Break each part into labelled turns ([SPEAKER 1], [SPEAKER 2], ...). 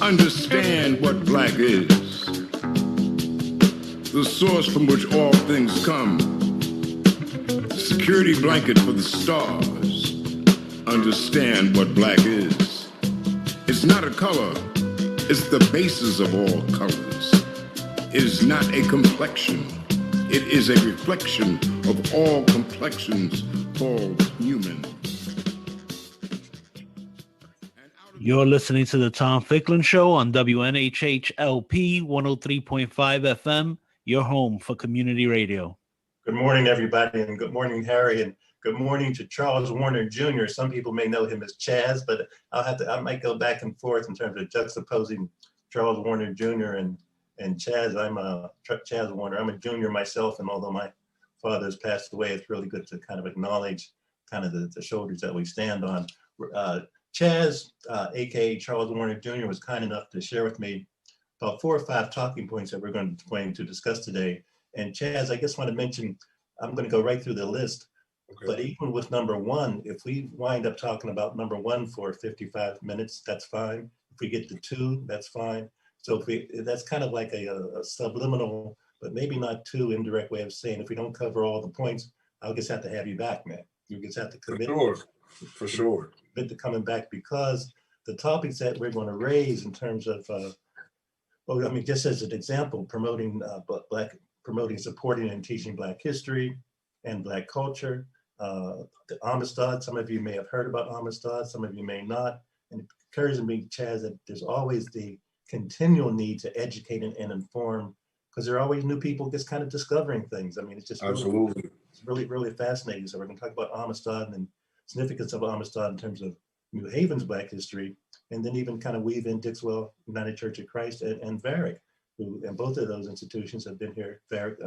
[SPEAKER 1] Understand what black is, the source from which all things come, the security blanket for the stars. Understand what black is. It's not a color, it's the basis of all colors. It is not a complexion, it is a reflection of all complexions called human.
[SPEAKER 2] You're listening to the Tom Ficklin Show on WNHHLP 103.5 FM, your home for community radio.
[SPEAKER 3] Good morning, everybody, and good morning, Harry, and good morning to Charles Warner Jr. Some people may know him as Chaz, but I might go back and forth in terms of juxtaposing Charles Warner Jr. and Chaz. I'm Chaz Warner. I'm a junior myself, and although my father has passed away, it's really good to kind of acknowledge kind of the shoulders that we stand on. Chaz, aka Charles Warner Jr., was kind enough to share with me about 4 or 5 talking points that we're going to discuss today. And Chaz, I just want to mention, I'm going to go right through the list. Okay. But even with number 1, if we wind up talking about number 1 for 55 minutes, that's fine. If we get to 2, that's fine. So that's kind of like a subliminal, but maybe not too indirect way of saying, if we don't cover all the points, I'll just have to have you back, man. You just have to commit.
[SPEAKER 4] For sure.
[SPEAKER 3] Commit to coming back, because the topics that we're going to raise in terms of, just as an example, promoting, supporting and teaching Black history and Black culture. The Amistad, some of you may have heard about Amistad, some of you may not. And it occurs to me, Chaz, that there's always the continual need to educate and inform, because there are always new people just kind of discovering things. I mean, it's just
[SPEAKER 4] absolutely,
[SPEAKER 3] it's really fascinating. So we're going to talk about Amistad and significance of Amistad in terms of New Haven's Black history, and then even kind of weave in Dixwell United Church of Christ and Varick, who, and both of those institutions have been here. Varick,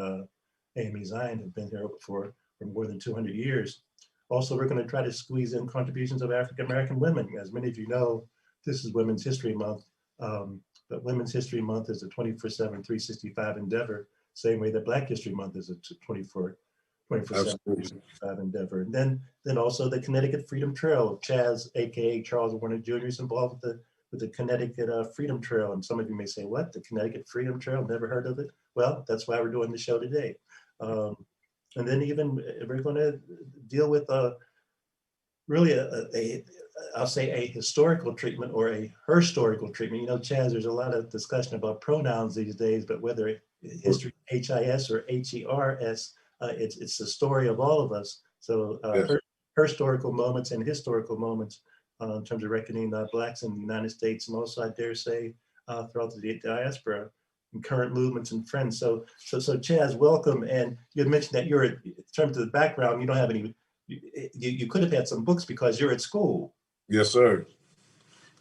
[SPEAKER 3] AME Zion have been here for more than 200 years. Also, we're going to try to squeeze in contributions of African American women. As many of you know, this is Women's History Month, but Women's History Month is a 24/7, 365 endeavor, same way that Black History Month is a 24/7, 365 endeavor. And then also the Connecticut Freedom Trail. Chaz, aka Charles Warner Jr., is involved with the Connecticut Freedom Trail. And some of you may say, what, the Connecticut Freedom Trail? Never heard of it? Well, that's why we're doing the show today. And then even we're going to deal with really I'll say a historical treatment or a herhistorical treatment. You know, Chaz, there's a lot of discussion about pronouns these days, but whether history, H-I-S or H-E-R-S, it's the story of all of us. So yes. Historical moments and historical moments in terms of reckoning Blacks in the United States, and also I dare say throughout the diaspora, and current movements and trends. So Chaz, welcome. And you had mentioned that in terms of the background, you don't have any. You could have had some books because you're at school.
[SPEAKER 4] Yes, sir.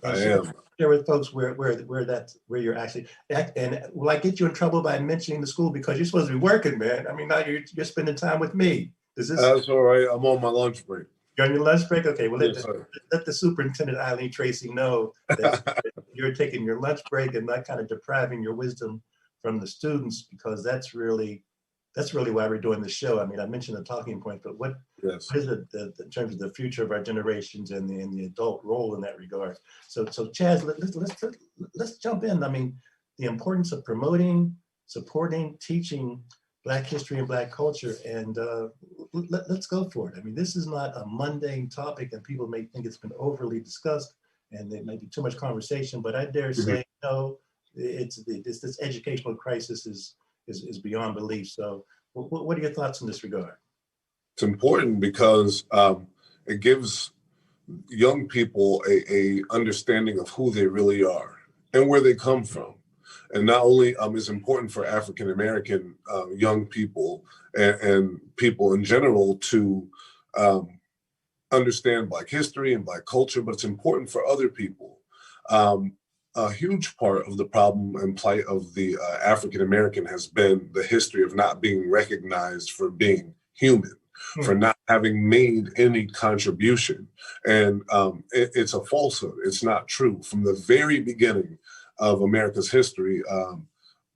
[SPEAKER 4] I am.
[SPEAKER 3] Share with folks where you're actually at, and will I get you in trouble by mentioning the school, because you're supposed to be working, man? I mean, now you're spending time with me.
[SPEAKER 4] That's all right. I'm on my lunch break.
[SPEAKER 3] You're on your lunch break? Okay. Well,
[SPEAKER 4] yes,
[SPEAKER 3] let the superintendent, Eileen Tracy, know that you're taking your lunch break and not kind of depriving your wisdom from the students, because that's really why we're doing the show. I mean, I mentioned the talking point, but what is it in terms of the future of our generations and the adult role in that regard? So Chaz, let's jump in. I mean, the importance of promoting, supporting, teaching Black history and Black culture, and let's go for it. I mean, this is not a mundane topic, and people may think it's been overly discussed, and there may be too much conversation. But I dare say, no, this educational crisis is beyond belief. So what are your thoughts in this regard?
[SPEAKER 4] It's important because it gives young people a understanding of who they really are and where they come from. And not only is important for African American young people and people in general to understand Black history and Black culture, but it's important for other people. A huge part of the problem and plight of the African American has been the history of not being recognized for being human, for not having made any contribution. And it's a falsehood. It's not true. From the very beginning of America's history,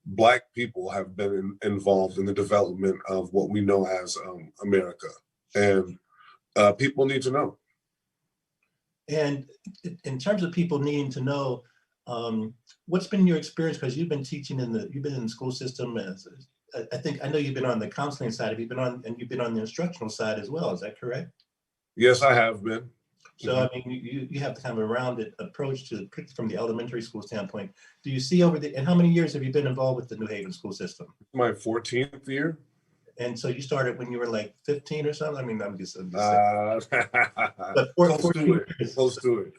[SPEAKER 4] Black people have been involved in the development of what we know as America. And people need to know.
[SPEAKER 3] And in terms of people needing to know, What's been your experience? Because you've been teaching you've been in the school system I know you've been on the counseling side. You've been on the instructional side as well. Is that correct?
[SPEAKER 4] Yes, I have been.
[SPEAKER 3] So I mean, you have kind of a rounded approach to from the elementary school standpoint. Do you see and how many years have you been involved with the New Haven school system?
[SPEAKER 4] My 14th year.
[SPEAKER 3] And so you started when you were like 15 or something? I mean, I'm just saying.
[SPEAKER 4] But close to it. Years. Close to it.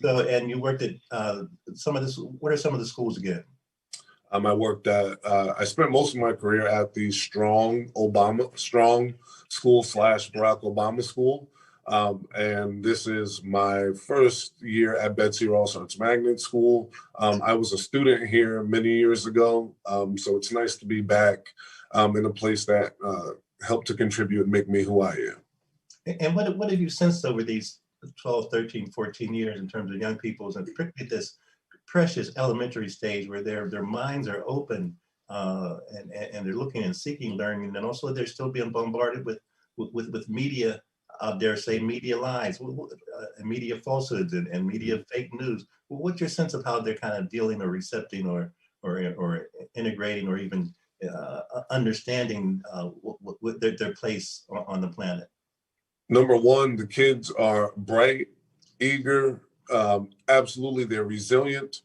[SPEAKER 3] So, and you worked at what are some of the schools again?
[SPEAKER 4] I worked at, I spent most of my career at the Strong School / Barack Obama School. And this is my first year at Betsy Ross Arts Magnet School. I was a student here many years ago. So it's nice to be back in a place that helped to contribute and make me who I am.
[SPEAKER 3] And what have you sensed over these 12, 13, 14 years in terms of young people's, and particularly this precious elementary stage where their minds are open and they're looking and seeking learning, and also they're still being bombarded with media, dare say media lies, media falsehoods and media fake news. What's your sense of how they're kind of dealing or recepting or integrating or even understanding their place on the planet?
[SPEAKER 4] Number one, the kids are bright, eager, absolutely, they're resilient,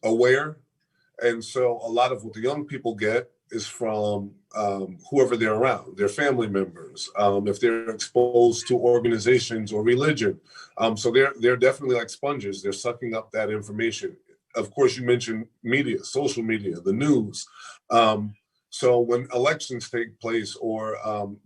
[SPEAKER 4] aware. And so a lot of what the young people get is from whoever they're around, their family members, if they're exposed to organizations or religion. So they're definitely like sponges. They're sucking up that information. Of course, you mentioned media, social media, the news. So when elections take place or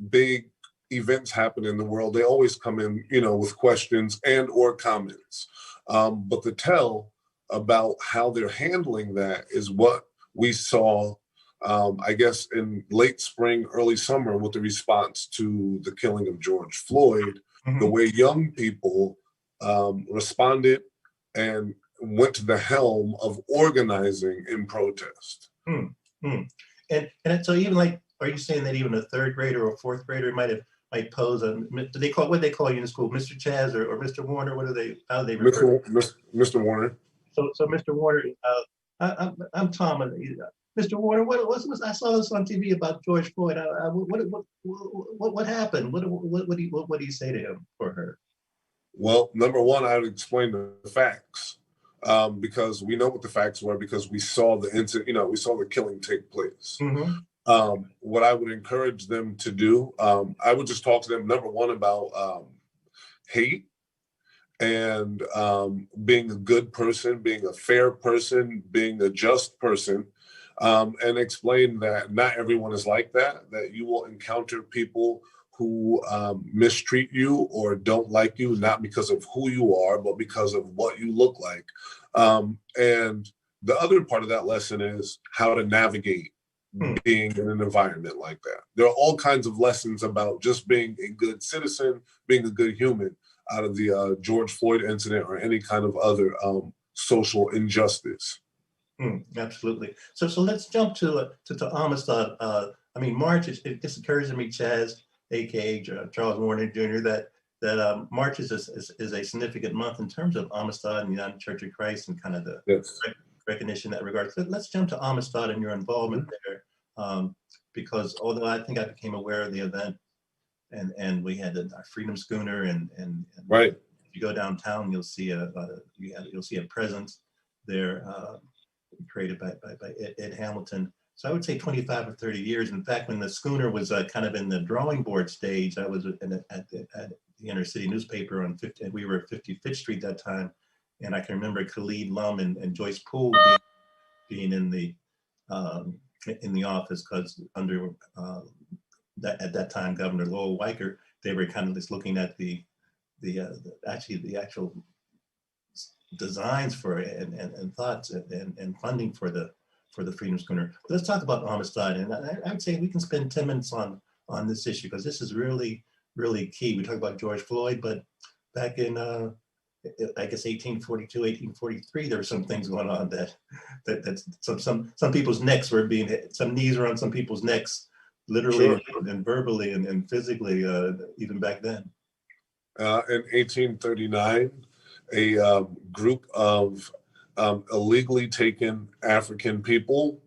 [SPEAKER 4] big events happen in the world, they always come in, with questions and or comments. But the tell about how they're handling that is what we saw, I guess, in late spring, early summer with the response to the killing of George Floyd, the way young people responded and went to the helm of organizing in protest.
[SPEAKER 3] And so even like, are you saying that even a third grader or a fourth grader might pose what do they call you in school, Mr. Chaz or Mr. Warner? How do they refer?
[SPEAKER 4] Mr. Warner.
[SPEAKER 3] So Mr. Warner, I'm Tom. Mr. Warner, what I saw this on TV about George Floyd. What happened? What do you say to him or her?
[SPEAKER 4] Well, number one, I would explain the facts because we know what the facts were because we saw the incident. We saw the killing take place. What I would encourage them to do, I would just talk to them, number one, about hate and being a good person, being a fair person, being a just person, and explain that not everyone is like that you will encounter people who mistreat you or don't like you, not because of who you are, but because of what you look like. And the other part of that lesson is how to navigate being in an environment like that. There are all kinds of lessons about just being a good citizen, being a good human out of the George Floyd incident or any kind of other social injustice.
[SPEAKER 3] Absolutely. So let's jump to Amistad. March, it just occurs to me, Chaz, aka Charles Warner Jr., that March is a significant month in terms of Amistad and the United Church of Christ and kind of the recognition in that regard. So let's jump to Amistad and your involvement there, because although I think I became aware of the event, and we had our Freedom Schooner, and
[SPEAKER 4] right.
[SPEAKER 3] If you go downtown, you'll see a presence there created by Ed Hamilton. So I would say 25 or 30 years. In fact, when the schooner was kind of in the drawing board stage, I was at the inner city newspaper on 50. We were at 55th Street that time, and I can remember Khalid Lum and Joyce Poole being in the office because under at that time Governor Lowell Weicker, they were kind of just looking at the actual designs for it and thoughts and funding for the Freedom Schooner. But let's talk about Amistad, and I would say we can spend 10 minutes on this issue because this is really, really key. We talk about George Floyd, but back in I guess 1842, 1843, there were some things going on that some people's necks were some knees were on some people's necks, literally and verbally and physically, even back then.
[SPEAKER 4] In 1839, a group of illegally taken African people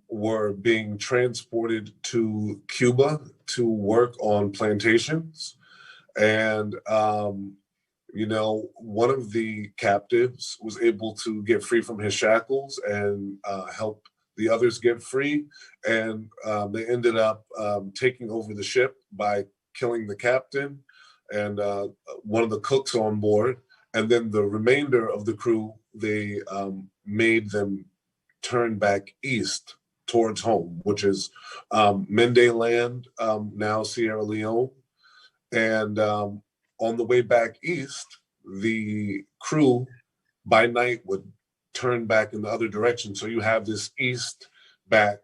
[SPEAKER 4] were being transported to Cuba to work on plantations. And, one of the captives was able to get free from his shackles and help the others get free. And they ended up taking over the ship by killing the captain and one of the cooks on board. And then the remainder of the crew, they made them turn back east towards home, which is Mende Land, now Sierra Leone. And on the way back east, the crew by night would turn back in the other direction. So you have this east, back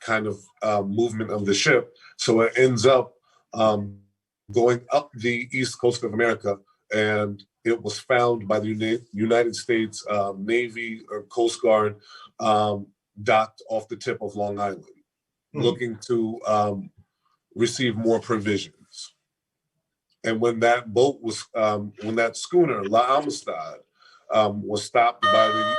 [SPEAKER 4] kind of movement of the ship. So it ends up going up the east coast of America, and it was found by the United States Navy or Coast Guard docked off the tip of Long Island, looking to receive more provisions. And when that boat was, when that schooner, La Amistad, was stopped by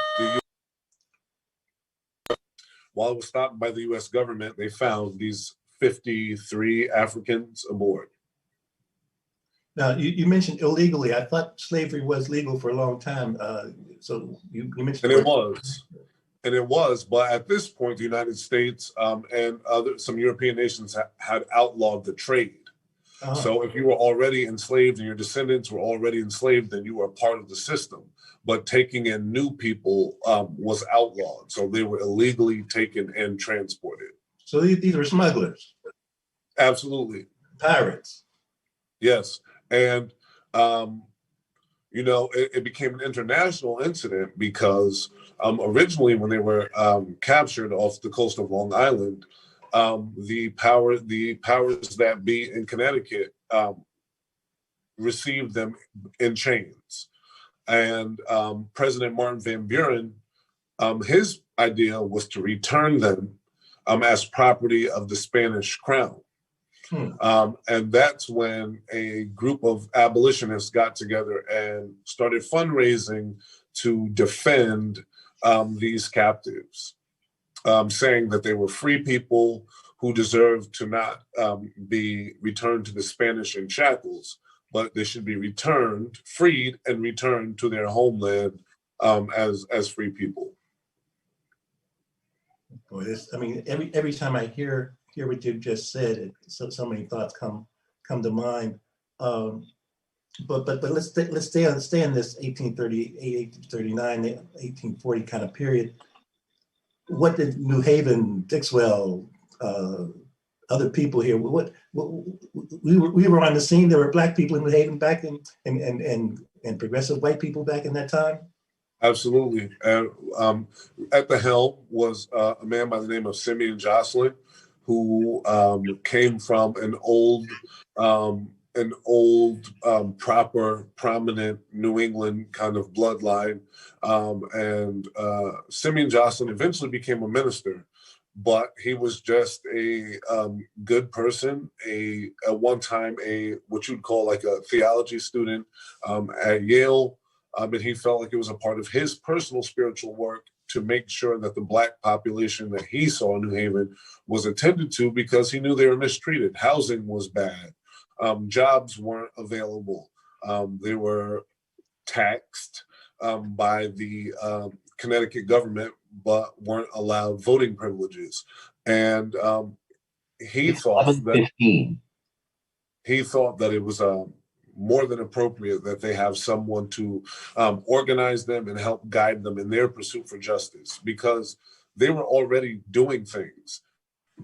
[SPEAKER 4] while it was stopped by the U.S. government, they found these 53 Africans aboard.
[SPEAKER 3] Now, you mentioned illegally. I thought slavery was legal for a long time. So you mentioned...
[SPEAKER 4] And it was, but at this point, the United States and some European nations had outlawed the trade. Uh-huh. So if you were already enslaved and your descendants were already enslaved, then you were part of the system. But taking in new people was outlawed. So they were illegally taken and transported.
[SPEAKER 3] So these were smugglers?
[SPEAKER 4] Absolutely.
[SPEAKER 3] Pirates?
[SPEAKER 4] Yes. And, it became an international incident because originally when they were captured off the coast of Long Island, the powers that be in Connecticut received them in chains. And President Martin Van Buren, his idea was to return them as property of the Spanish crown. And that's when a group of abolitionists got together and started fundraising to defend these captives, saying that they were free people who deserved to not be returned to the Spanish in shackles, but they should be returned, freed, and returned to their homeland as free people.
[SPEAKER 3] Boy, every time I hear what you've just said, so many thoughts come to mind. But let's stay in this 1838, 1839, 1840 kind of period. What did New Haven, Dixwell, other people here? What we were on the scene. There were Black people in New Haven back in and progressive white people back in that time.
[SPEAKER 4] Absolutely. And at the helm was a man by the name of Simeon Jocelyn, who came from an old, proper, prominent New England kind of bloodline. And Simeon Jocelyn eventually became a minister, but he was just a good person, at one time, what you'd call like a theology student at Yale. And he felt like it was a part of his personal spiritual work to make sure that the Black population that he saw in New Haven was attended to, because he knew they were mistreated. Housing was bad. Jobs weren't available. They were taxed by the Connecticut government, but weren't allowed voting privileges. And he thought that it was more than appropriate that they have someone to organize them and help guide them in their pursuit for justice, because they were already doing things.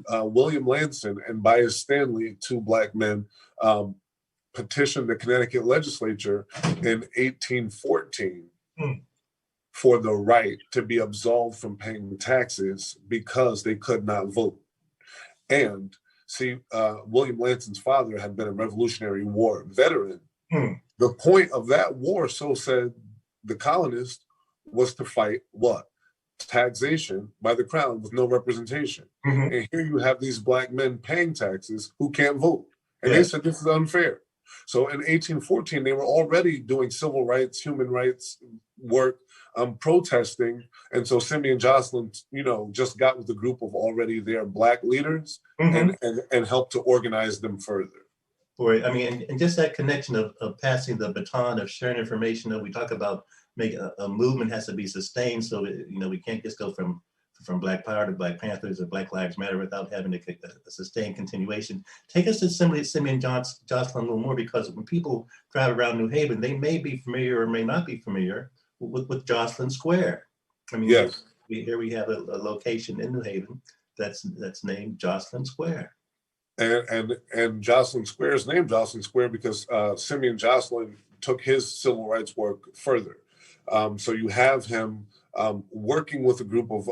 [SPEAKER 4] William Lansing and Bias Stanley, two Black men, petitioned the Connecticut legislature in 1814 for the right to be absolved from paying taxes because they could not vote. And see, William Lansing's father had been a Revolutionary War veteran. The point of that war, so said the colonists, was to fight what? Taxation by the crown with no representation. And here you have these Black men paying taxes who can't vote. And they said this is unfair. So in 1814, they were already doing civil rights, human rights work, protesting. And so Simeon Jocelyn, just got with a group of already there Black leaders and helped to organize them further.
[SPEAKER 3] Boy, I mean, and just that connection of passing the baton, of sharing information, that we talk about, make a movement has to be sustained. So, we can't just go from Black Power to Black Panthers or Black Lives Matter without having a sustained continuation. Take us to Simeon Jocelyn a little more, because when people drive around New Haven, they may be familiar or may not be familiar with Jocelyn Square. I mean,
[SPEAKER 4] yes,
[SPEAKER 3] here we have a location in New Haven that's named Jocelyn Square.
[SPEAKER 4] And Jocelyn Square is named Jocelyn Square because Simeon Jocelyn took his civil rights work further. So you have him working with a group of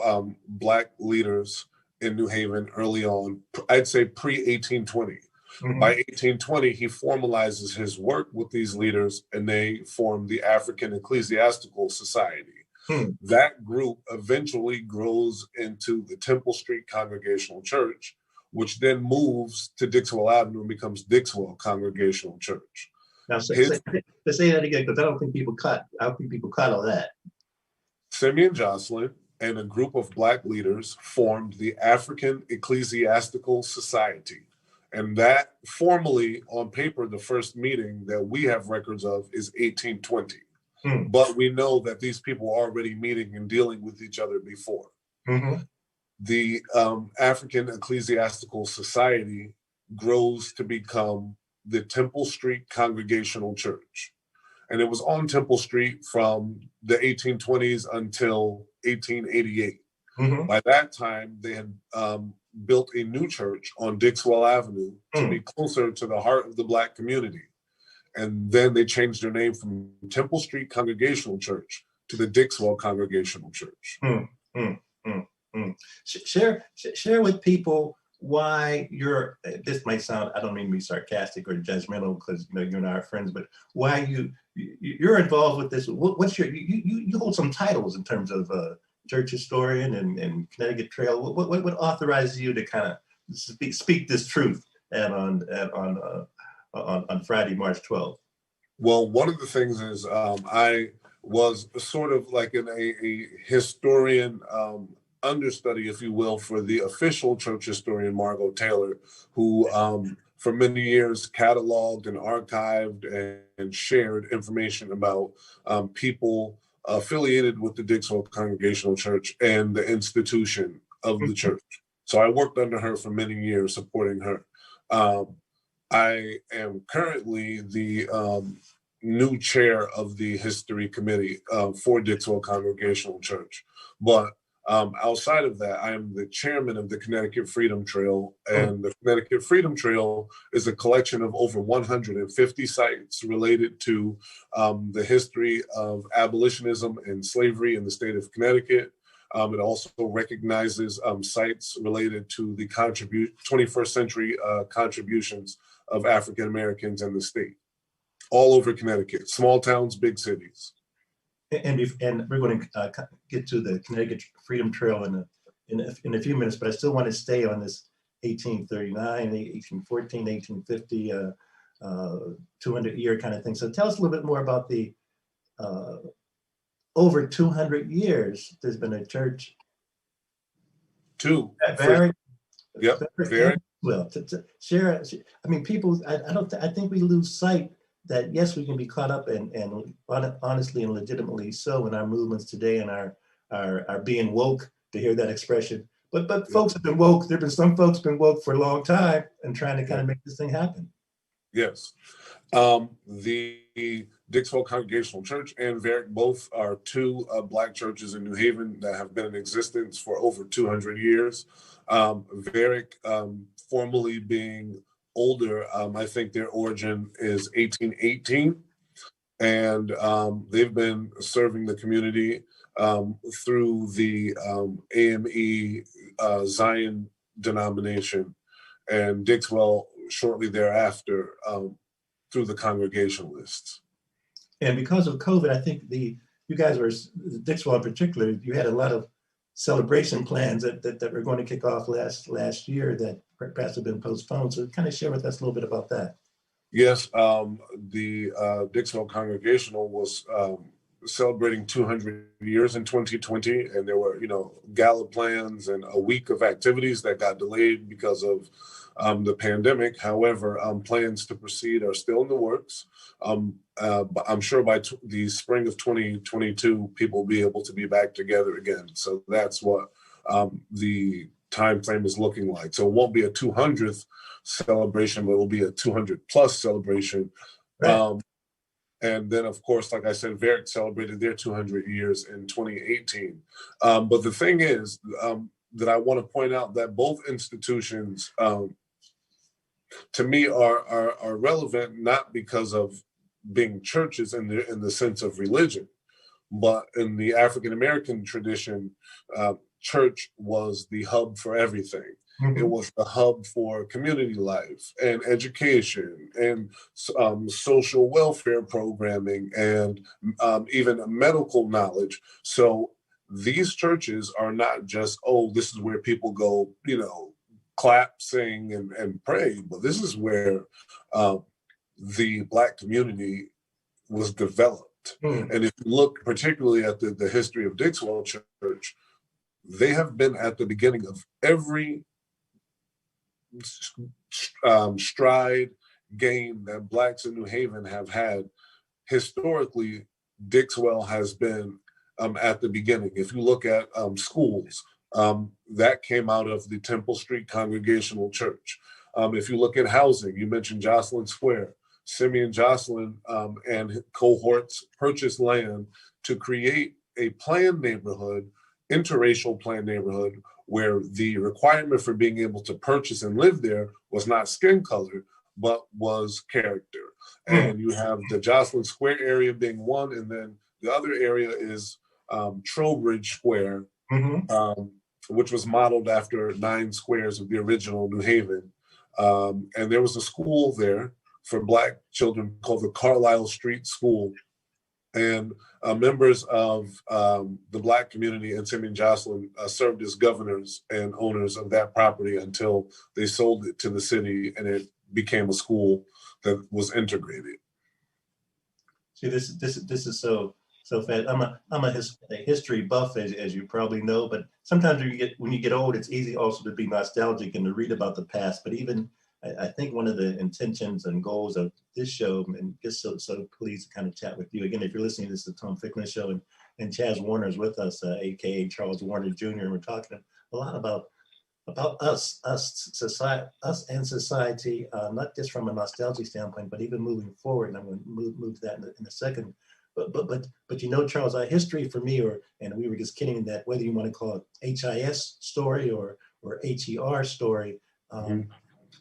[SPEAKER 4] Black leaders in New Haven early on, I'd say pre-1820. By 1820, he formalizes his work with these leaders, and they form the African Ecclesiastical Society. That group eventually grows into the Temple Street Congregational Church, which then moves to Dixwell Avenue and becomes Dixwell Congregational Church.
[SPEAKER 3] Now, say that again, because I don't think people caught all that.
[SPEAKER 4] Simeon Jocelyn and a group of Black leaders formed the African Ecclesiastical Society. And that formally, on paper, the first meeting that we have records of is 1820. But we know that these people were already meeting and dealing with each other before. The African Ecclesiastical Society grows to become the Temple Street Congregational Church. And it was on Temple Street from the 1820s until 1888. By that time, they had built a new church on Dixwell Avenue to be closer to the heart of the Black community. And then they changed their name from Temple Street Congregational Church to the Dixwell Congregational Church.
[SPEAKER 3] Share with people why this might sound, I don't mean to be sarcastic or judgmental, because you and I are friends, but why you're involved with this. What's you hold some titles in terms of church historian and Connecticut Trail. What authorizes you to kind of speak this truth on Friday, March 12th?
[SPEAKER 4] Well, one of the things is I was sort of like a historian understudy, if you will, for the official church historian, Margot Taylor, who for many years cataloged and archived and shared information about people affiliated with the Dixwell Congregational Church and the institution of the church. So I worked under her for many years, supporting her. I am currently the new chair of the history committee for Dixwell Congregational Church. But outside of that, I am the chairman of the Connecticut Freedom Trail, and the Connecticut Freedom Trail is a collection of over 150 sites related to the history of abolitionism and slavery in the state of Connecticut. It also recognizes sites related to the 21st century contributions of African Americans in the state, all over Connecticut, small towns, big cities.
[SPEAKER 3] And we're going to get to the Connecticut Freedom Trail in a few minutes, but I still want to stay on this 1839, 1814, 1850, 200-year kind of thing. So tell us a little bit more about the over 200 years there's been a church.
[SPEAKER 4] Very.
[SPEAKER 3] Well, to share. I mean, people. I think we lose sight that yes, we can be caught up and honestly and legitimately so in our movements today and our being woke, to hear that expression. But folks have been woke. There've been some folks been woke for a long time and trying to kind of make this thing happen.
[SPEAKER 4] Yes. The Dixwell Congregational Church and Varick both are two Black churches in New Haven that have been in existence for over 200 years. Varick formally being older, I think their origin is 1818, and they've been serving the community through the AME Zion denomination, and Dixwell shortly thereafter through the Congregationalists.
[SPEAKER 3] And because of COVID, I think you guys were, Dixwell in particular, you had a lot of celebration plans that were going to kick off last year that perhaps have been postponed. So kind of share with us a little bit about that.
[SPEAKER 4] Yes, the Dixville Congregational was celebrating 200 years in 2020, and there were, gala plans and a week of activities that got delayed because of the pandemic. However, plans to proceed are still in the works. But I'm sure by the spring of 2022, people will be able to be back together again. So that's what the time frame is looking like. So it won't be a 200th celebration, but it will be a 200 plus celebration. Right. And then, of course, like I said, Varick celebrated their 200 years in 2018. But the thing is that I want to point out that both institutions, to me, are relevant not because of being churches in the sense of religion, but in the African American tradition, church was the hub for everything. Mm-hmm. It was the hub for community life and education and social welfare programming and even medical knowledge. So these churches are not just, this is where people go, clap, sing, and pray, but this is where the Black community was developed. Mm. And if you look particularly at the history of Dixwell Church, they have been at the beginning of every stride gain that Blacks in New Haven have had. Historically, Dixwell has been at the beginning. If you look at schools, that came out of the Temple Street Congregational Church. If you look at housing, you mentioned Jocelyn Square. Simeon Jocelyn and cohorts purchased land to create a planned neighborhood, interracial planned neighborhood, where the requirement for being able to purchase and live there was not skin color, but was character. And you have the Jocelyn Square area being one, and then the other area is Trowbridge Square, which was modeled after 9 squares of the original New Haven. And there was a school there for Black children called the Carlisle Street School. And members of the Black community and Simeon Jocelyn served as governors and owners of that property until they sold it to the city and it became a school that was integrated.
[SPEAKER 3] See, this is so fast. I'm a history buff, as you probably know, but sometimes when you get old, it's easy also to be nostalgic and to read about the past. But even I think one of the intentions and goals of this show, and just so pleased to kind of chat with you again, if you're listening, this is the Tom Ficklin Show, and Chaz Warner is with us, aka Charles Warner Jr. And we're talking a lot about us and society, not just from a nostalgia standpoint, but even moving forward. And I'm going to move to that in a second. But Charles, our history for me, and we were just kidding that whether you want to call it HIS story or HER story.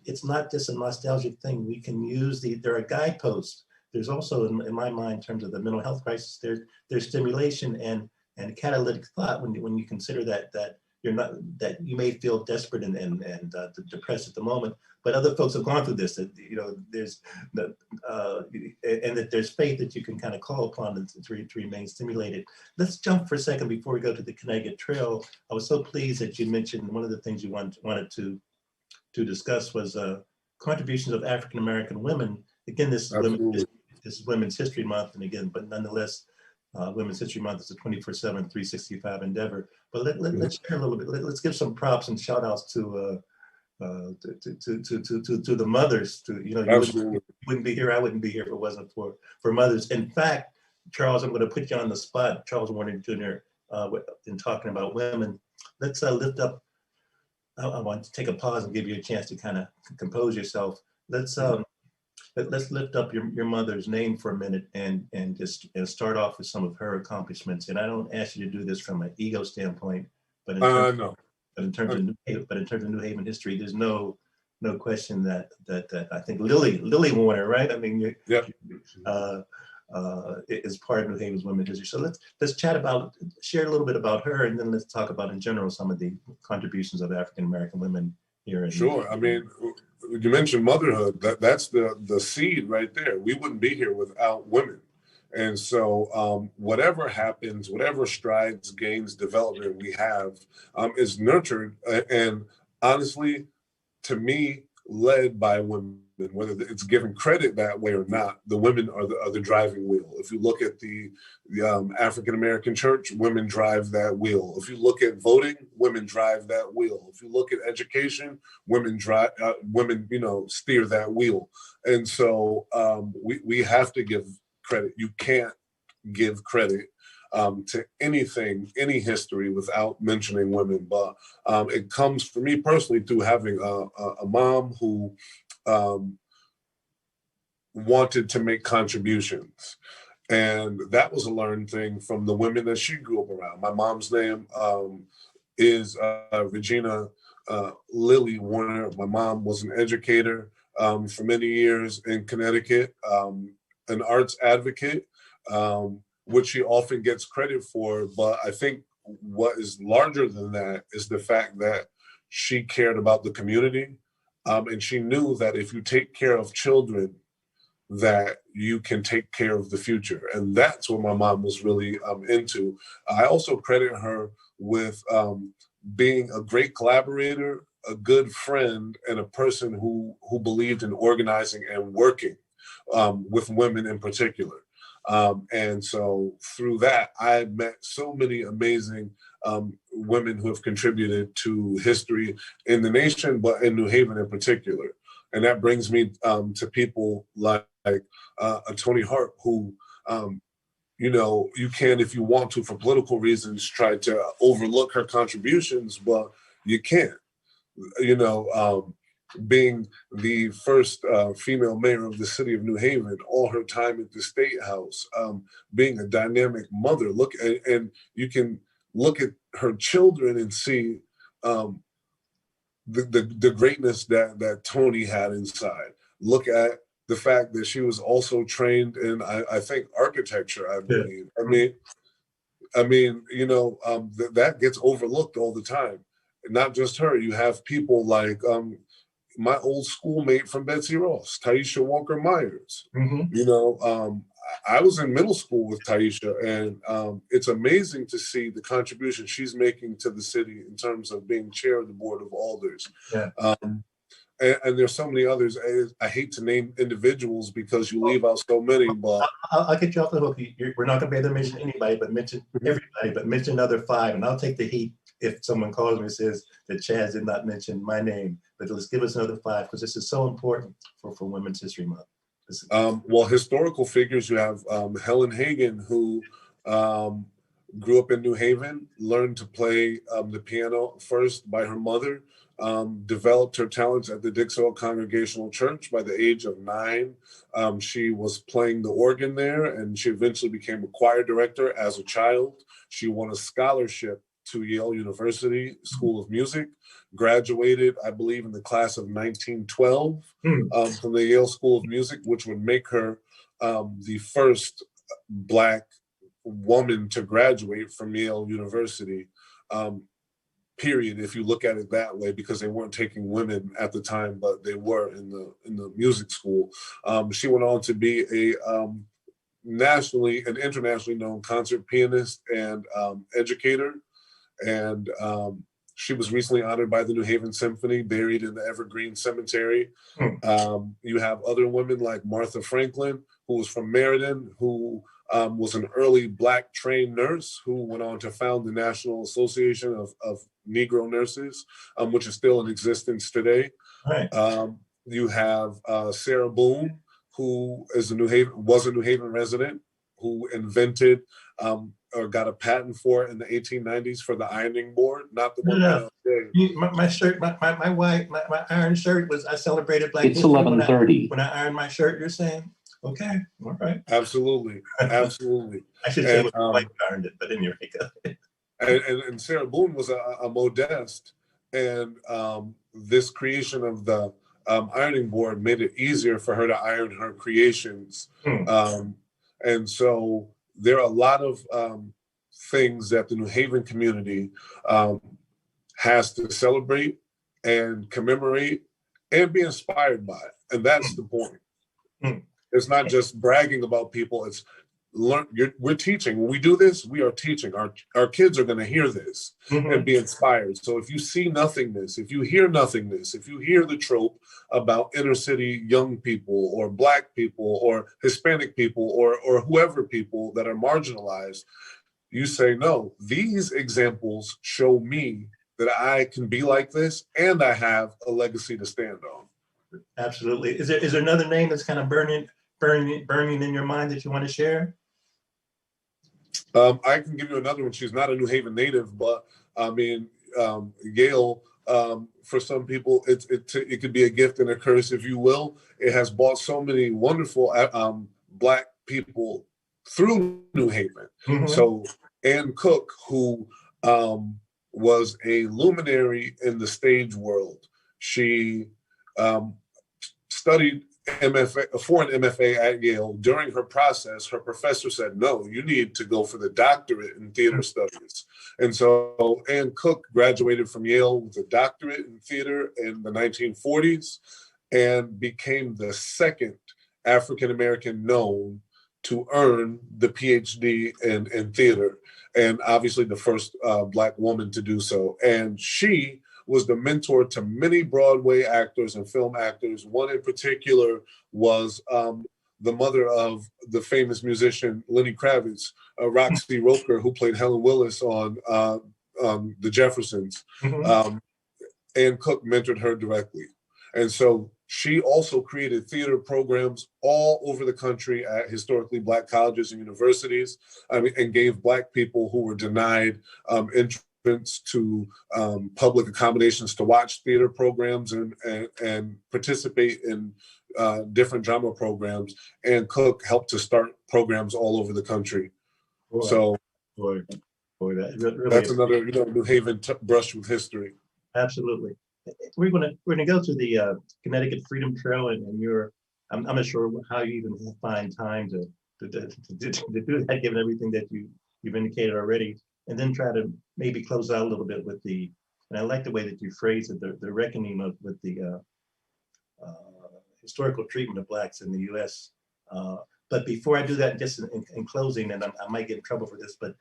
[SPEAKER 3] It's not just a nostalgic thing. We can use there are guideposts. There's also, in my mind, in terms of the mental health crisis, there's stimulation and catalytic thought when you consider that you're not, that you may feel desperate and depressed at the moment, but other folks have gone through this. That there's and that there's faith that you can kind of call upon to remain stimulated. Let's jump for a second before we go to the Connecticut Trail. I was so pleased that you mentioned one of the things you wanted to discuss was contributions of African American women. Again, this is Women's History Month, and again, but nonetheless, Women's History Month is a 24/7, 365 endeavor. But let's share a little bit. Let's give some props and shout outs to the mothers. You wouldn't be here. I wouldn't be here if it wasn't for mothers. In fact, Charles, I'm going to put you on the spot, Charles Warner Jr. In talking about women. Let's lift up. I want to take a pause and give you a chance to kind of compose yourself. Let's lift up your mother's name for a minute and start off with some of her accomplishments. And I don't ask you to do this from an ego standpoint, but in terms of New Haven history, there's no question that I think Lily Warner, right? I mean, is part of New Haven's women's history. So let's share a little bit about her, and then let's talk about in general some of the contributions of African American women here.
[SPEAKER 4] Sure. I mean, you mentioned motherhood. That's the seed right there. We wouldn't be here without women. And so whatever happens, whatever strides, gains, development we have is nurtured. And honestly, to me, led by women, whether it's given credit that way or not. The women are the driving wheel. If you look at the African American church, women drive that wheel. If you look at voting, women drive that wheel. If you look at education, women steer that wheel. And so we have to give credit. You can't give credit to anything, any history without mentioning women. But it comes for me personally through having a mom who wanted to make contributions. And that was a learned thing from the women that she grew up around. My mom's name is Regina Lily Warner. My mom was an educator for many years in Connecticut, an arts advocate, which she often gets credit for. But I think what is larger than that is the fact that she cared about the community. And she knew that if you take care of children, that you can take care of the future. And that's what my mom was really into. I also credit her with being a great collaborator, a good friend, and a person who believed in organizing and working with women in particular. And so through that, I met so many amazing women who have contributed to history in the nation, but in New Haven in particular. And that brings me to people like Tony Hart, who, you can, if you want to, for political reasons, try to overlook her contributions, but you can't. Being the first female mayor of the city of New Haven, all her time at the State House, being a dynamic mother. And you can look at her children and see the greatness that Tony had inside. Look at the fact that she was also trained in, I think, architecture, I believe. Yeah. That gets overlooked all the time. Not just her. You have people like my old schoolmate from Betsy Ross, Taisha Walker Myers. Mm-hmm. I was in middle school with Taisha, and it's amazing to see the contribution she's making to the city in terms of being chair of the Board of Alders. Yeah. And there's so many others. I hate to name individuals because you leave out so many, but
[SPEAKER 3] I'll get you off the hook. We're not going to be able to mention anybody, but mention everybody, but mention another 5, and I'll take the heat if someone calls me and says that Chaz did not mention my name. But let's give us another 5 because this is so important for Women's History Month.
[SPEAKER 4] Well, historical figures, you have Helen Hagen, who grew up in New Haven, learned to play the piano first by her mother, developed her talents at the Dixwell Congregational Church by the age of 9. She was playing the organ there, and she eventually became a choir director as a child. She won a scholarship to Yale University School of Music, graduated, I believe, in the class of 1912 from the Yale School of Music, which would make her the first Black woman to graduate from Yale University, period, if you look at it that way, because they weren't taking women at the time, but they were in the music school. She went on to be a nationally and internationally known concert pianist and educator. And she was recently honored by the New Haven Symphony, buried in the Evergreen Cemetery. You have other women like Martha Franklin, who was from Meriden, who was an early Black trained nurse who went on to found the National Association of Negro Nurses, which is still in existence today. Right. You have Sarah Boone, who is was a New Haven resident, who invented or got a patent for it in the 1890s for the ironing board, not the one today.
[SPEAKER 3] My shirt, my iron shirt was, I celebrated Black
[SPEAKER 5] History. It's 11:30.
[SPEAKER 3] When I ironed my shirt, you're saying? Okay, all right.
[SPEAKER 4] Absolutely, absolutely.
[SPEAKER 3] I should say my wife ironed it, but anyway.
[SPEAKER 4] And Sarah Boone was a modiste, and this creation of the ironing board made it easier for her to iron her creations. And so there are a lot of things that the New Haven community has to celebrate and commemorate and be inspired by. And that's the point. It's not just bragging about people. It's we're teaching. When we do this, we are teaching. Our kids are going to hear this and be inspired. So if you see nothingness, if you hear nothingness, if you hear the trope about inner city young people or Black people or Hispanic people or whoever people that are marginalized, you say, no, these examples show me that I can be like this and I have a legacy to stand on.
[SPEAKER 3] Absolutely. Is there another name that's kind of burning in your mind that you want to share?
[SPEAKER 4] I can give you another one. She's not a New Haven native, but I mean, Yale, for some people, it could be a gift and a curse, if you will. It has brought so many wonderful Black people through New Haven. So Ann Cook, who was a luminary in the stage world, she studied for an MFA at Yale. During her process, her professor said, no, you need to go for the doctorate in theater studies. And so Ann Cook graduated from Yale with a doctorate in theater in the 1940s and became the second African-American known to earn the PhD in theater, and obviously the first Black woman to do so. And she was the mentor to many Broadway actors and film actors. One in particular was the mother of the famous musician Lenny Kravitz, Roxy Roker, who played Helen Willis on The Jeffersons. Ann Cook mentored her directly. And so she also created theater programs all over the country at historically Black colleges and universities, and gave Black people who were denied entrance to public accommodations to watch theater programs and participate in different drama programs. And Cook helped to start programs all over the country.
[SPEAKER 3] Boy,
[SPEAKER 4] so
[SPEAKER 3] that really
[SPEAKER 4] that's another New Haven brush with history.
[SPEAKER 3] Absolutely. We're gonna go to the Connecticut Freedom Trail, and I'm not sure how you even find time to do that, given everything that you've indicated already. And then try to maybe close out a little bit with and I like the way that you phrase it, the reckoning with the historical treatment of Blacks in the U.S. But before I do that, just in closing, and I might get in trouble for this, but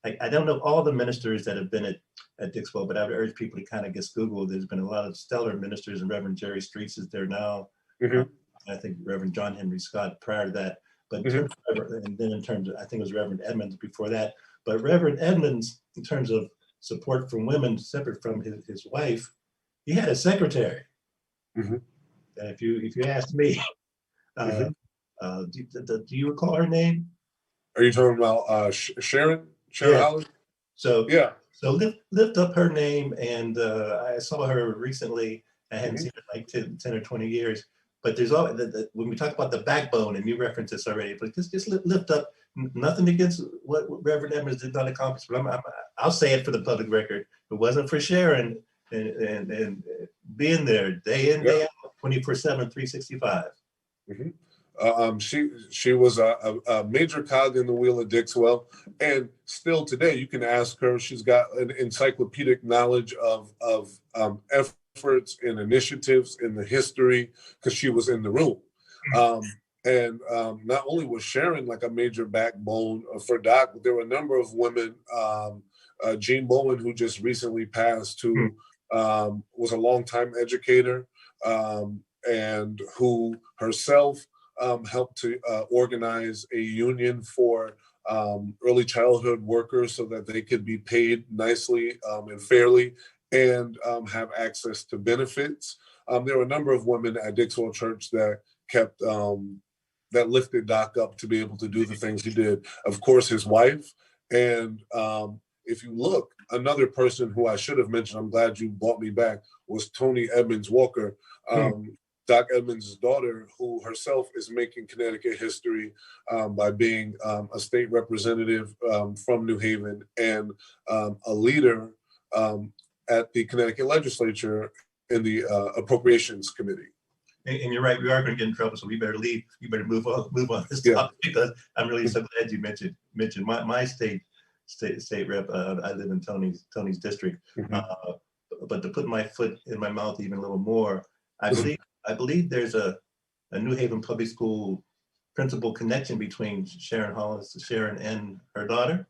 [SPEAKER 3] I don't know all the ministers that have been at Dixwell, but I would urge people to kind of just Google. There's been a lot of stellar ministers, and Reverend Jerry Streets is there now. I think Reverend John Henry Scott prior to that. But and then in terms of, I think it was Reverend Edmonds before that. But Reverend Edmonds, in terms of support from women, separate from his wife, he had a secretary. And if you ask me, do you recall her name?
[SPEAKER 4] Are you talking about Sharon Holland?
[SPEAKER 3] So lift up her name, and I saw her recently. I hadn't seen her like 10 or 20 years. But there's always when we talk about the backbone, and you referenced this already, but just lift up. Nothing against what Reverend Edmonds did not accomplish, but I'll say it for the public record. If it wasn't for Sharon and being there day in, day out, 24/7, 365.
[SPEAKER 4] She was a major cog in the wheel of Dixwell, and still today you can ask her. She's got an encyclopedic knowledge of efforts and initiatives in the history, because she was in the room. And not only was Sharon like a major backbone for Doc, but there were a number of women. Jean Bowen, who just recently passed, who was a longtime educator, and who herself helped to organize a union for early childhood workers so that they could be paid nicely and fairly, and have access to benefits. There were a number of women at Dixwell Church that kept that lifted Doc up to be able to do the things he did. Of course, his wife. And if you look, another person who I should have mentioned, I'm glad you brought me back, was Toni Edmonds Walker, Doc Edmonds' daughter, who herself is making Connecticut history by being a state representative from New Haven, and a leader at the Connecticut legislature in the Appropriations Committee.
[SPEAKER 3] And you're right, we are going to get in trouble, so we better leave. You better move on this topic, because I'm really so glad you mentioned my state rep. I live in Tony's district, but to put my foot in my mouth even a little more, I believe there's a New Haven public school principal connection between Sharon Hollis, Sharon, and her daughter?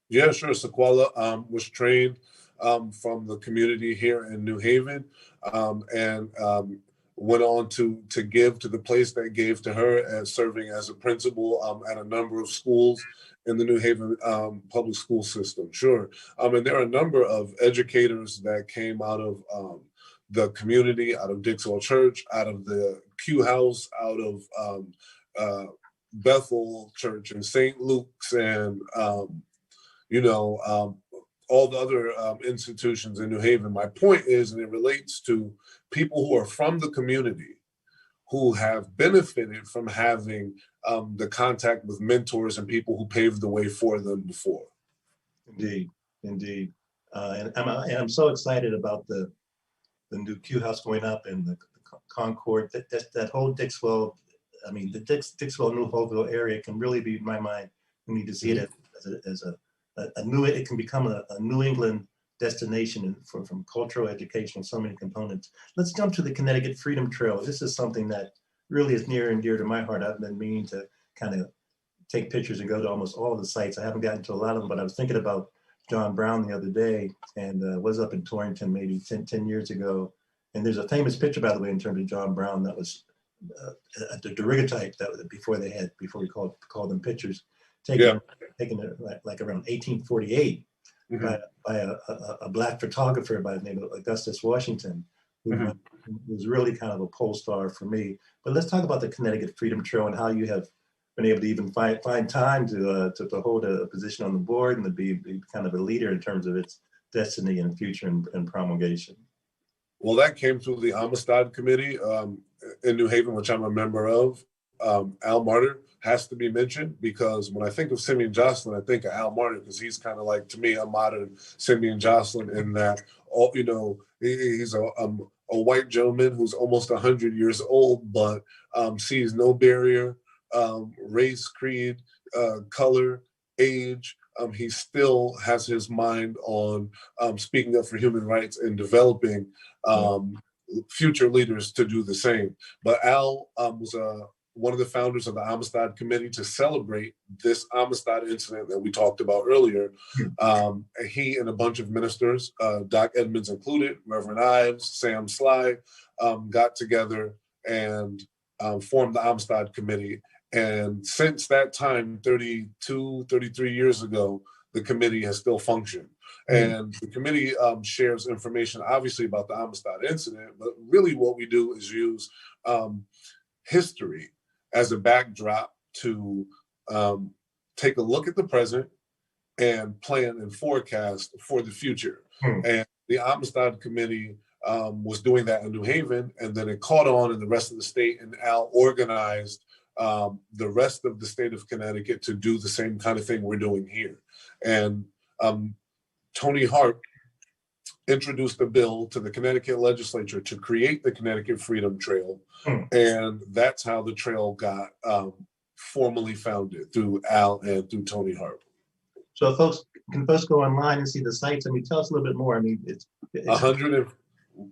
[SPEAKER 4] Yeah, sure. Sequela was trained from the community here in New Haven, and went on to give to the place that gave to her, as serving as a principal at a number of schools in the New Haven public school system. Sure. And there are a number of educators that came out of the community, out of Dixwell Church, out of the Q House, out of Bethel Church and St. Luke's, and all the other institutions in New Haven. My point is, and it relates to people who are from the community, who have benefited from having the contact with mentors and people who paved the way for them before.
[SPEAKER 3] Indeed, indeed. And I'm so excited about the new Q House going up and the Concord, that whole Dixwell, I mean, the Dixwell, New Holtville area can really be, in my mind, we need to see it as a new, it can become a New England destination from cultural, educational, so many components. Let's jump to the Connecticut Freedom Trail. This is something that really is near and dear to my heart. I've been meaning to kind of take pictures and go to almost all of the sites. I haven't gotten to a lot of them, but I was thinking about John Brown the other day, and was up in Torrington maybe 10 years ago. And there's a famous picture, by the way, in terms of John Brown, that was the daguerreotype that was before we called them pictures, taken like around 1848 by a Black photographer by the name of Augustus Washington, who was really kind of a pole star for me. But let's talk about the Connecticut Freedom Trail and how you have been able to even find time to hold a position on the board and to be kind of a leader in terms of its destiny and future and promulgation.
[SPEAKER 4] Well, that came through the Amistad Committee in New Haven, which I'm a member of. Al Martyr has to be mentioned, because when I think of Simeon Jocelyn, I think of Al Martyr, because he's kind of like, to me, a modern Simeon Jocelyn, in that, he's a white gentleman who's almost 100 years old, but sees no barrier, race, creed, color, age. He still has his mind on speaking up for human rights and developing future leaders to do the same. But Al was one of the founders of the Amistad Committee to celebrate this Amistad incident that we talked about earlier. He and a bunch of ministers, Doc Edmonds included, Reverend Ives, Sam Sly, got together and formed the Amistad Committee. And since that time, 32, 33 years ago, the committee has still functioned. And the committee shares information, obviously, about the Amistad incident, but really what we do is use history as a backdrop to take a look at the present and plan and forecast for the future. And the Amistad Committee was doing that in New Haven, and then it caught on in the rest of the state, and Al organized the rest of the state of Connecticut to do the same kind of thing we're doing here. And Tony Harp introduced a bill to the Connecticut legislature to create the Connecticut Freedom Trail. And that's how the trail got formally founded, through Al and through Tony Harp.
[SPEAKER 3] So folks can go online and see the sites. I mean, tell us a little bit more. I mean,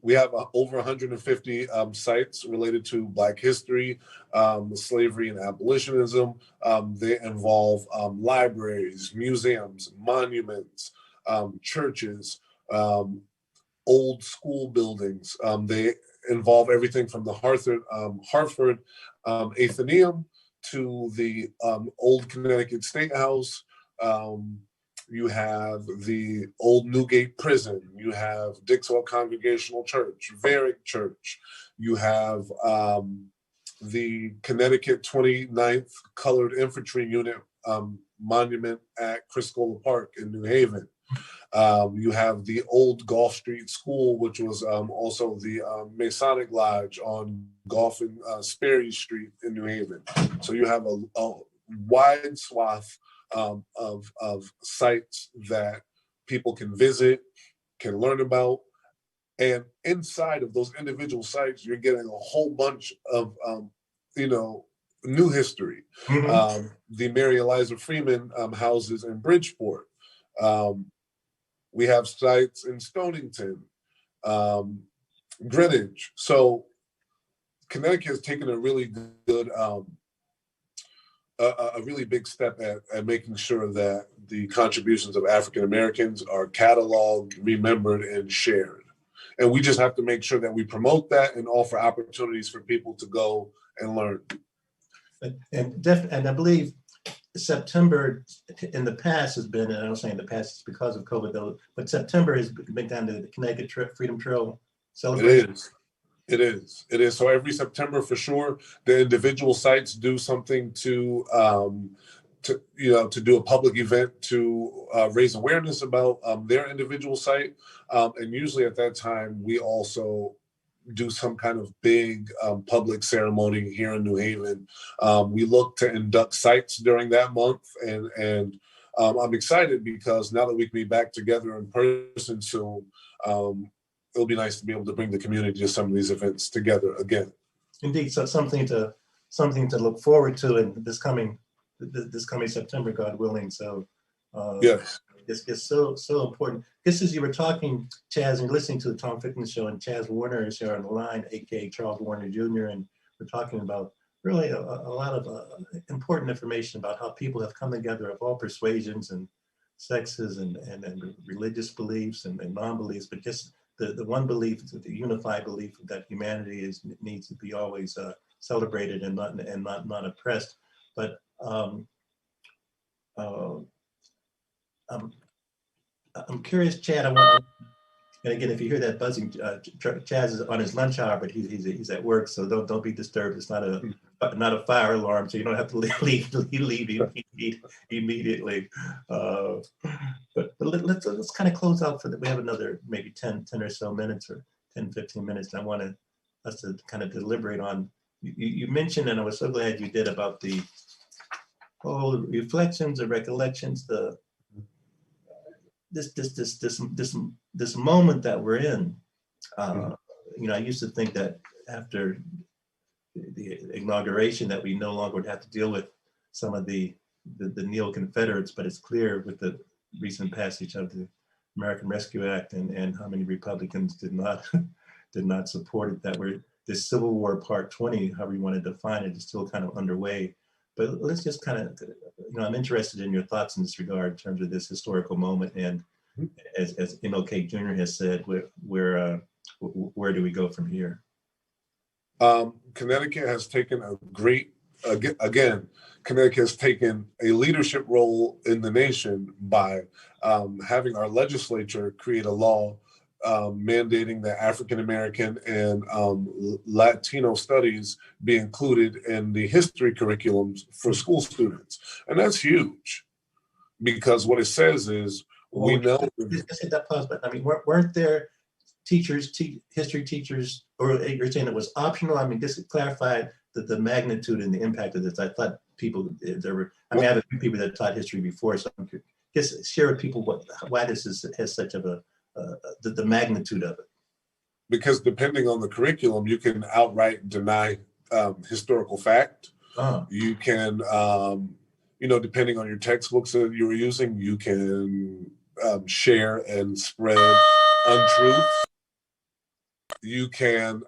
[SPEAKER 4] we have over 150 sites related to Black history, slavery and abolitionism. They involve libraries, museums, monuments, churches, old school buildings. They involve everything from the Hartford Athenaeum to the old Connecticut State House. You have the old Newgate Prison. You have Dixwell Congregational Church, Varick Church. You have the Connecticut 29th Colored Infantry Unit monument at Criscola Park in New Haven. You have the old Gulf Street School, which was also the Masonic Lodge on Gulf and Sperry Street in New Haven. So you have a wide swath of sites that people can visit, can learn about. And inside of those individual sites, you're getting a whole bunch of, new history. The Mary Eliza Freeman houses in Bridgeport. We have sites in Stonington, Greenwich. So Connecticut has taken a really good a really big step at making sure that the contributions of African Americans are cataloged, remembered, and shared. And we just have to make sure that we promote that and offer opportunities for people to go and learn.
[SPEAKER 3] And I believe September in the past has been, and I don't say in the past it's because of COVID though, but September has been kind of the Connecticut Freedom Trail celebration.
[SPEAKER 4] It is. So every September, for sure, the individual sites do something to do a public event to raise awareness about their individual site, and usually at that time we also do some kind of big public ceremony here in New Haven. We look to induct sites during that month, and I'm excited because now that we can be back together in person soon. It'll be nice to be able to bring the community to some of these events together again.
[SPEAKER 3] Indeed, so something to look forward to in this coming September, God willing. So
[SPEAKER 4] yes,
[SPEAKER 3] it's so important. Just as you were talking, Chaz, and you're listening to the Tom Ficklin Show, and Chaz Warner is here on the line, aka Charles Warner Jr., and we're talking about really a lot of important information about how people have come together of all persuasions and sexes and religious beliefs and non-beliefs, but just the one belief, the unified belief that humanity needs to be always celebrated and not oppressed. But I'm curious, Chad. And again, if you hear that buzzing, Chaz is on his lunch hour, but he's at work, so don't be disturbed. It's not a fire alarm, so you don't have to leave immediately. But let's kind of close out for that. We have another maybe 10 or so minutes, or 10, 15 minutes. And I want us to kind of deliberate on. You mentioned, and I was so glad you did, about the reflections or recollections, this moment that we're in. I used to think that after the inauguration that we no longer would have to deal with some of the neo-Confederates, but it's clear with the recent passage of the American Rescue Act and how many Republicans did not support it, that this Civil War Part 20, however you want to define it, is still kind of underway. But let's just kind of, I'm interested in your thoughts in this regard in terms of this historical moment. And as MLK Jr. has said, where do we go from here?
[SPEAKER 4] Connecticut has taken Connecticut has taken a leadership role in the nation by having our legislature create a law mandating that African American and Latino studies be included in the history curriculums for school students. And that's huge, because what it says is, we know.
[SPEAKER 3] Let's hit that pause button. I mean, weren't there history teachers, or you're saying it was optional? I mean, just clarify the magnitude and the impact of this. I thought I have a few people that taught history before, so I'm curious. Just share with people why this has such of the magnitude of it.
[SPEAKER 4] Because depending on the curriculum, you can outright deny historical fact. You can, depending on your textbooks that you were using, you can share and spread untruths. You can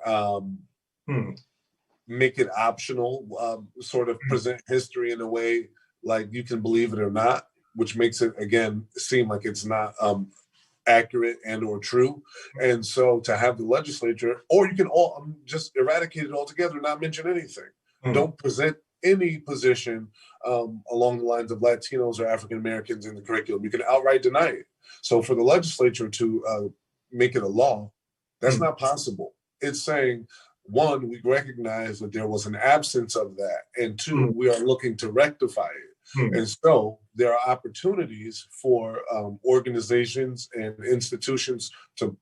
[SPEAKER 4] make it optional, sort of present history in a way like you can believe it or not, which makes it, again, seem like it's not accurate and or true. And so to have the legislature, or you can all just eradicate it altogether, not mention anything. Don't present any position along the lines of Latinos or African Americans in the curriculum. You can outright deny it. So for the legislature to make it a law, that's not possible. It's saying, one, we recognize that there was an absence of that, and two, we are looking to rectify it. And so there are opportunities for organizations and institutions to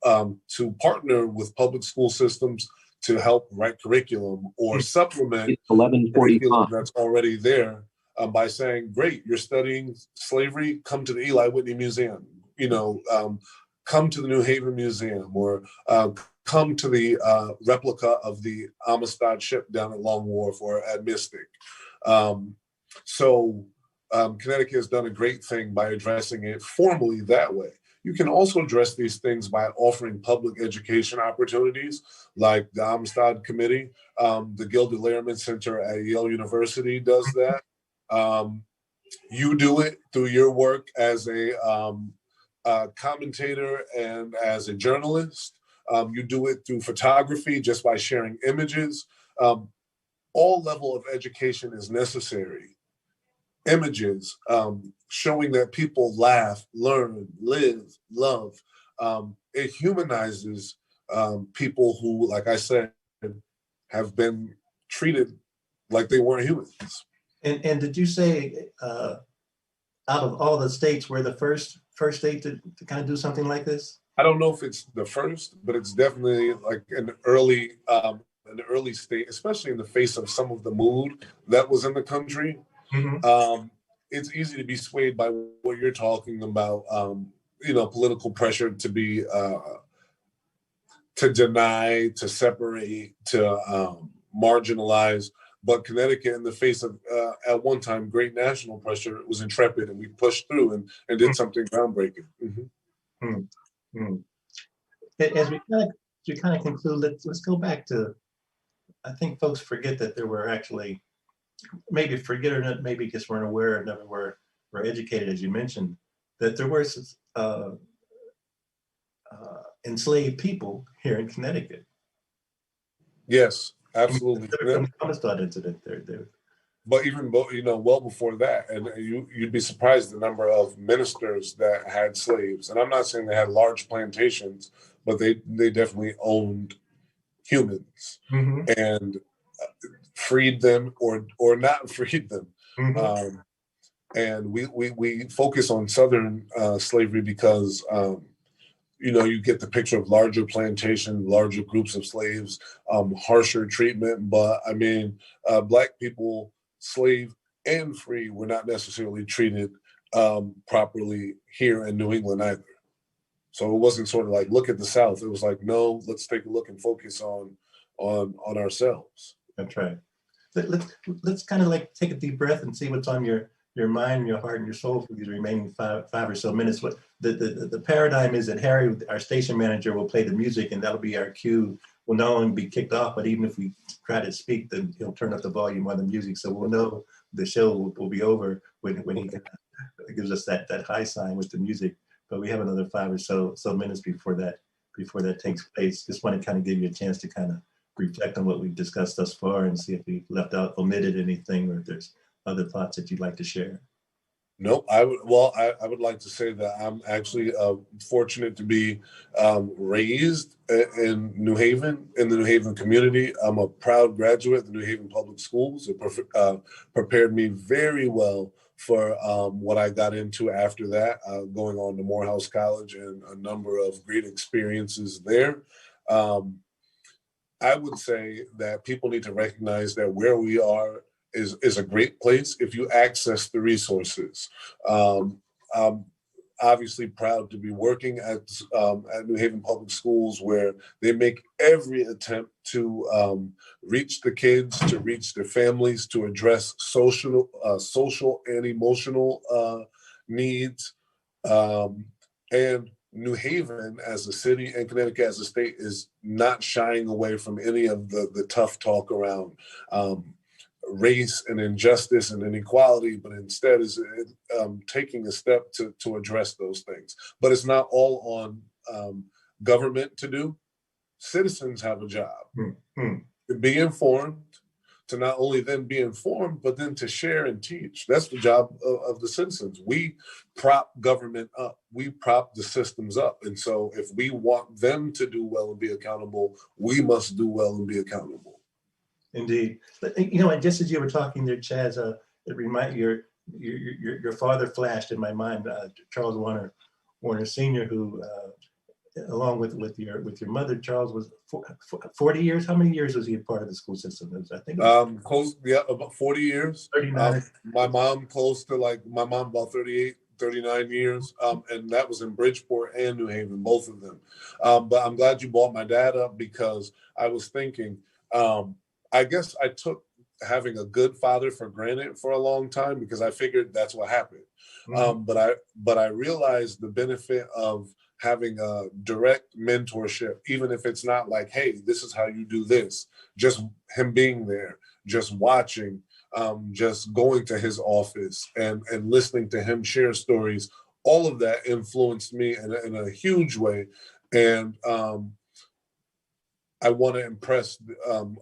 [SPEAKER 4] partner with public school systems to help write curriculum or supplement curriculum that's already there by saying, great, you're studying slavery, come to the Eli Whitney Museum, come to the New Haven Museum, or come to the replica of the Amistad ship down at Long Wharf or at Mystic. So Connecticut has done a great thing by addressing it formally that way. You can also address these things by offering public education opportunities, like the Amistad Committee. The Gilda Lehrman Center at Yale University does that. You do it through your work as a commentator and as a journalist. You do it through photography just by sharing images. All level of education is necessary. Images showing that people laugh, learn, live, love. It humanizes people who, like I said, have been treated like they weren't humans.
[SPEAKER 3] And did you say out of all the states, we're the first state to kind of do something like this?
[SPEAKER 4] I don't know if it's the first, but it's definitely like an early state, especially in the face of some of the mood that was in the country.
[SPEAKER 3] Mm-hmm.
[SPEAKER 4] It's easy to be swayed by what you're talking about, political pressure to be, to deny, to separate, to marginalize. But Connecticut, in the face of, at one time, great national pressure, was intrepid, and we pushed through and did something groundbreaking. Mm-hmm.
[SPEAKER 3] Mm-hmm. As we kind of conclude, let's go back to, I think folks forget that there were actually, maybe forget or not, maybe just weren't aware, never were educated, as you mentioned, that there were enslaved people here in Connecticut.
[SPEAKER 4] Yes, absolutely.
[SPEAKER 3] From the Amistad incident there.
[SPEAKER 4] But even well before that, and you'd be surprised the number of ministers that had slaves. And I'm not saying they had large plantations, but they definitely owned humans, mm-hmm. and freed them or not freed them. Mm-hmm. And we focus on Southern slavery because you get the picture of larger plantation, larger groups of slaves, harsher treatment. But I mean, Black people, slave and free, were not necessarily treated properly here in New England either. So it wasn't sort of like, look at the South. It was like, no, let's take a look and focus on ourselves.
[SPEAKER 3] That's right. Let's kind of like take a deep breath and see what's on your mind, your heart, and your soul for these remaining five or so minutes. What the paradigm is that Harry, our station manager, will play the music, and that'll be our cue. We'll not only be kicked off, but even if we try to speak, then he'll turn up the volume on the music, so we'll know the show will be over when he gives us that high sign with the music. But we have another 5 or so minutes before that takes place. Just want to kind of give you a chance to kind of reflect on what we've discussed thus far and see if we omitted anything, or if there's other thoughts that you'd like to share.
[SPEAKER 4] Nope. I would like to say that I'm actually fortunate to be raised in New Haven, in the New Haven community. I'm a proud graduate of the New Haven Public Schools. It prepared me very well for what I got into after that, going on to Morehouse College and a number of great experiences there. I would say that people need to recognize that where we are is a great place if you access the resources. I'm obviously proud to be working at New Haven Public Schools, where they make every attempt to reach the kids, to reach their families, to address social and emotional needs. And New Haven as a city and Connecticut as a state is not shying away from any of the tough talk around race and injustice and inequality, but instead is taking a step to address those things. But it's not all on government to do. Citizens have a job to be informed, to not only then be informed, but then to share and teach. That's the job of the citizens. We prop government up. We prop the systems up. And so if we want them to do well and be accountable, we must do well and be accountable.
[SPEAKER 3] Indeed. And just as you were talking there, Chaz, it reminded your father flashed in my mind, Charles Warner Sr., who, along with your mother, Charles, was 40 years. How many years was he a part of the school system? I think
[SPEAKER 4] close, about 40 years. 39. My mom about 38, 39 years, and that was in Bridgeport and New Haven, both of them. But I'm glad you brought my dad up, because I was thinking, I guess I took having a good father for granted for a long time, because I figured that's what happened. Mm-hmm. But I realized the benefit of having a direct mentorship, even if it's not like, hey, this is how you do this, just him being there, just watching, just going to his office and listening to him share stories, all of that influenced me in a huge way. And I want to impress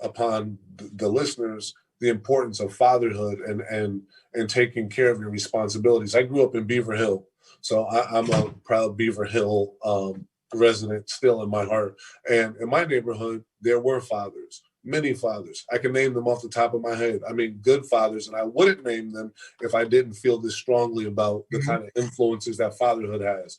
[SPEAKER 4] upon the listeners the importance of fatherhood and taking care of your responsibilities. I grew up in Beaver Hill, so I'm a proud Beaver Hill resident still in my heart. And in my neighborhood, there were fathers, many fathers. I can name them off the top of my head. I mean, good fathers, and I wouldn't name them if I didn't feel this strongly about the kind of influences that fatherhood has.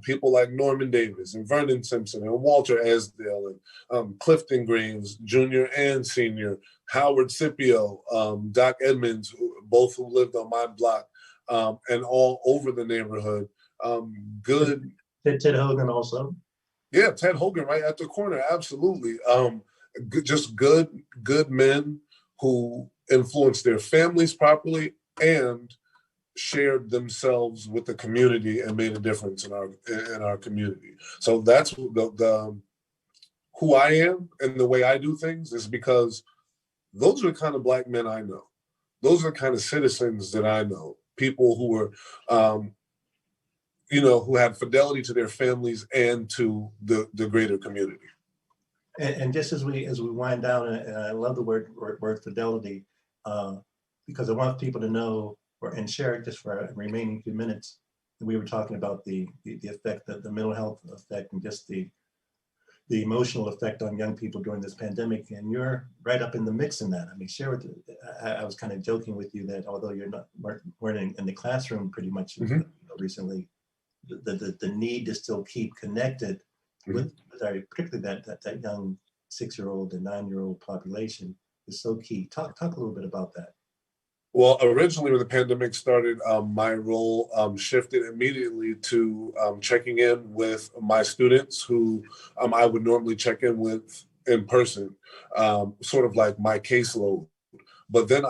[SPEAKER 4] People like Norman Davis and Vernon Simpson and Walter Esdale and Clifton Graves, Jr. and Sr., Howard Scipio, Doc Edmonds, both who lived on my block, and all over the neighborhood. Good.
[SPEAKER 3] Ted Hogan also.
[SPEAKER 4] Yeah, Ted Hogan right at the corner, absolutely. Just good men who influenced their families properly and shared themselves with the community and made a difference in our community. So that's the who I am and the way I do things is because those are the kind of Black men I know. Those are the kind of citizens that I know. People who were, who had fidelity to their families and to the greater community.
[SPEAKER 3] And just as we wind down, and I love the word fidelity, because I want people to know and share it just for our remaining few minutes. We were talking about the effect, the mental health effect, and just the emotional effect on young people during this pandemic. And you're right up in the mix in that. I mean, share with. I was kind of joking with you that although you're weren't in the classroom pretty much recently, the need to still keep connected with particularly that young 6-year-old and 9-year-old population is so key. Talk a little bit about that.
[SPEAKER 4] Well, originally when the pandemic started, my role shifted immediately to checking in with my students who I would normally check in with in person, sort of like my caseload. But then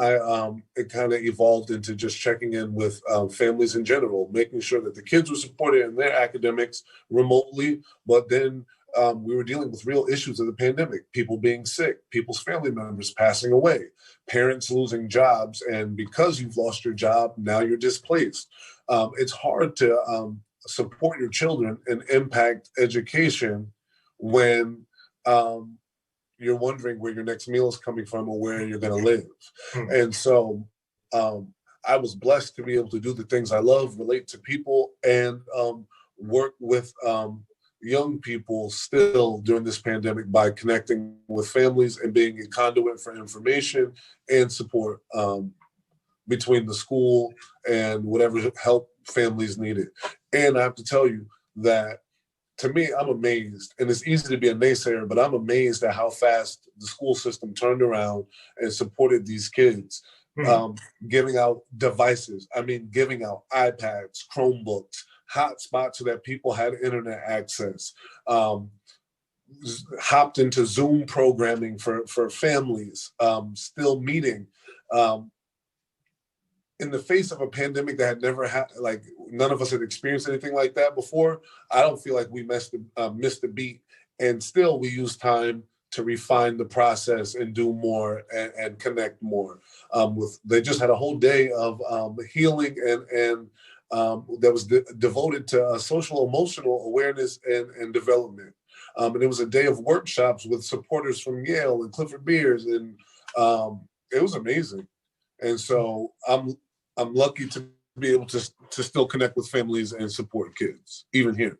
[SPEAKER 4] it kind of evolved into just checking in with families in general, making sure that the kids were supported in their academics remotely. But then we were dealing with real issues of the pandemic, people being sick, people's family members passing away, parents losing jobs. And because you've lost your job, now you're displaced. It's hard to support your children and impact education when you're wondering where your next meal is coming from or where you're going to live. And so I was blessed to be able to do the things I love, relate to people, and work with young people still during this pandemic by connecting with families and being a conduit for information and support between the school and whatever help families needed. And I have to tell you that to me, I'm amazed, and it's easy to be a naysayer, but I'm amazed at how fast the school system turned around and supported these kids, giving out devices. I mean, giving out iPads, Chromebooks, hotspots so that people had internet access, hopped into Zoom programming for families, still meeting. In the face of a pandemic that had never had, like none of us had experienced anything like that before, I don't feel like we missed a beat. And still we use time to refine the process and do more and connect more. They just had a whole day of healing and that was devoted to social emotional awareness and development. And it was a day of workshops with supporters from Yale and Clifford Beers, and it was amazing. And so I'm lucky to be able to still connect with families and support kids, even here.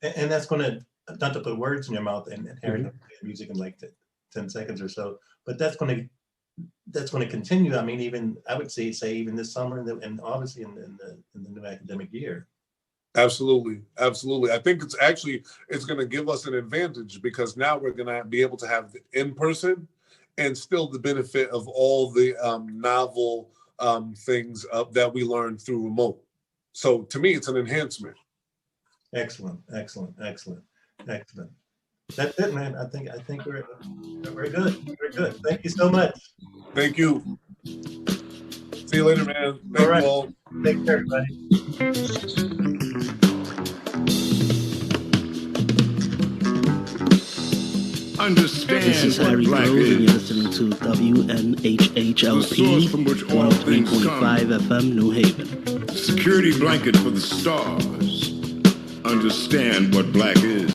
[SPEAKER 3] And that's going to, not to put words in your mouth and Harry, music in like 10 seconds or so, but that's going to continue. I mean, even I would say even this summer and obviously in the new academic year.
[SPEAKER 4] Absolutely. I think it's going to give us an advantage because now we're going to be able to have the in-person and still the benefit of all the novel things that we learned through remote. So to me, it's an enhancement.
[SPEAKER 3] Excellent. That's it, man. I think we're good. We're good. Thank you so much.
[SPEAKER 4] Thank you. See you later, man.
[SPEAKER 3] All right. Take care, everybody.
[SPEAKER 1] Understand
[SPEAKER 2] This is
[SPEAKER 1] what
[SPEAKER 2] Harry
[SPEAKER 1] black
[SPEAKER 2] Groves, and you're
[SPEAKER 1] is.
[SPEAKER 2] listening to
[SPEAKER 1] The source
[SPEAKER 2] WNHHLP
[SPEAKER 1] from which all things
[SPEAKER 2] 103.5 FM, New Haven.
[SPEAKER 1] Security blanket for the stars. Understand what black is.